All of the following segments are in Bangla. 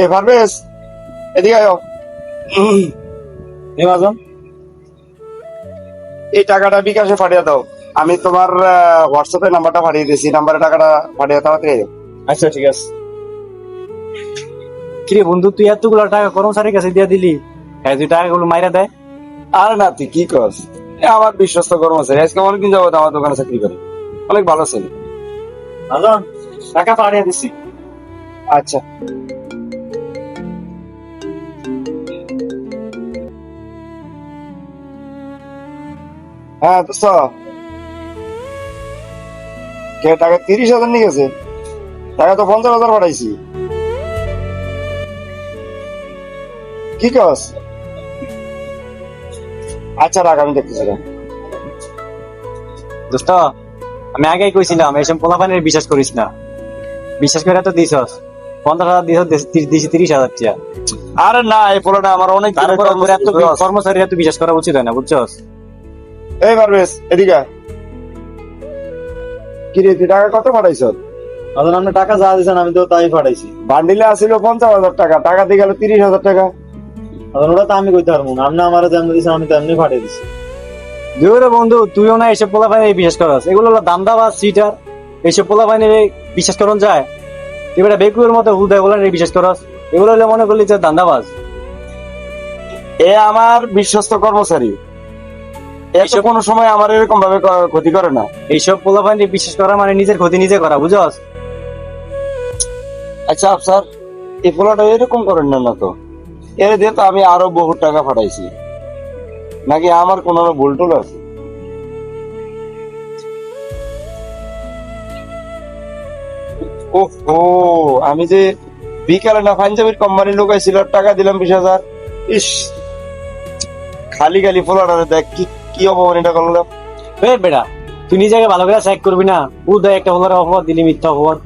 এ পারভেজ, এদিকে আয়। মহাজন, এই টাকাটা বিকাশে পাঠিয়ে দাও। আমি তোমার হোয়াটসঅ্যাপে নাম্বারটা পাঠিয়ে দিয়েছি, নাম্বারে টাকাটা পাঠিয়ে দাও। আচ্ছা ঠিক আছে। কিরে বন্ধু, তুই এতগুলো টাকা কর্মচারীর কাছে দিয়ে দিলি, হ্যাঁ তুই টাকাগুলো মাইরা দেয়। আর না, তুই কি করস? আমার বিশ্বস্ত কর্মচারী, আজকে অনেকদিন যাবো আমার দোকানে চাকরি করে, অনেক ভালো ছেলে। মহাজন, টাকা পাঠিয়ে দিছি। আচ্ছা, হ্যাঁ দোস্ত, কে টাকা 30,000 নিয়ে গেছে? টাকা তো 50,000 পাঠাইছি। কি কস? আচ্ছা রাখ, আমি দেখতেছি রাখ। দোস্ত, আমি আগেই কইছিলাম এইসব পোলাপানের বিশ্বাস করিস না। বিশ্বাস করে তো দিছস, 50,000 দিছি 30,000 টাকা। আরে না, এই পোলাটা আমার অনেক দিন তারপরে পর এত কর্মচারী এত বিশ্বাস করা উচিত হয় না, বুঝছস? এই পারভেজ, এদিকে আয়। কি রে, তুই টাকা কত পাঠাইছ? মহাজন, আপনি টাকা যা দিয়েছেন আমি তো তাই পাঠাইছি। বান্ডিলে আসিল 50,000 টাকা, টাকা দিয়ে গেল 30,000 টাকা। মহাজন, ওটা তো আমি কইতে পারবো না, আপনি আমার যেমন দিয়েছেন আমি তেমনি পাঠিয়ে দিচ্ছি। দুরে বন্ধু, তুইও না এইসব পোলাপানের বিশ্বাস করস। এগুলো হলো দান্দাবাজ, সিটার। এইসব পোলাপানের বিশ্বাস করন যায়? এবার বেকুয়ের মতো হুদা বলেন বিশ্বাস করস। এগুলো হলে মনে করলি যে দান্দাবাজ। এ আমার বিশ্বস্ত কর্মচারী, এসব কোনো সময় আমার এরকম ভাবে ক্ষতি করে না। এইসব পোলাপানের বিশ্বাস করা মানে নিজের ক্ষতি নিজে করা, বুঝছস? আচ্ছা আফসার, এই পোলাটা এরকম করেন না তো। এর দিয়ে তো আমি আরো বহু টাকা পাঠাইছি, নাকি আমার কোন ভুল টুল আছে? ও, আমি যে বিকালে না পাঞ্জাবির কোম্পানির লোক আইছিল, টাকা দিলাম 20,000। ইস, খালি খালি পোলাটা দেখ কি কি অপমান এটা করলাম। বেটা, তুই নিজেকে ভালো করে চেক করবি না? হুদা একটা হলার অপবাদ দিলি, মিথ্যা অপবাদ।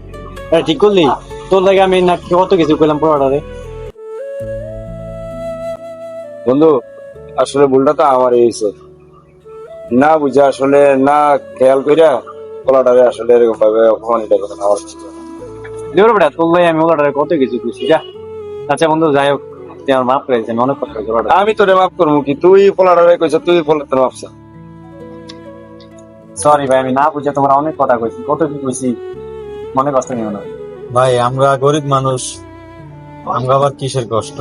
এটা ঠিক করলি? তোর লাগে আমি না কত কিছু করলাম পোলাটারে। বন্ধু, আসলে ভুলটা তো আমার হয়েছে, না বুঝা আসলে, না খেয়াল কইরা পোলাটারে আসলে এরকম ভাবে অপমানিত করে আমার উচিত না। দেবর বেটা, তোর লাগে আমি ওলাটারে কত কিছু করছি। যা, আচ্ছা বন্ধু, যাই হোক, তুই আমার মাফ করেছি, আমি অনেক কথা করেছি ওলাটারে। আমি তোরে মাফ করবো কি? তুই পোলাটারে কইছ, তুই পোলাটারে মাফছা। সরি ভাই, আমি না বুঝে তোমার অনেক কথা কইছি, কত কি কইছি, মনে কষ্ট নিও না। ভাই, আমরা গরিব মানুষ, আমরা আবার কিসের কষ্ট?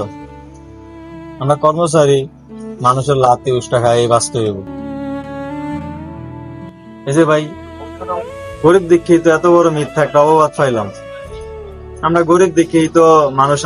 আমরা কর্মচারী, মানুষের লাতি উষ্টা খাই এই বাস্তব। এই যে ভাই, গরিব দেখেই তো এত বড় মিথ্যা একটা অপবাদ পাইলাম। আমরা গরিব দেখেই তো মানুষ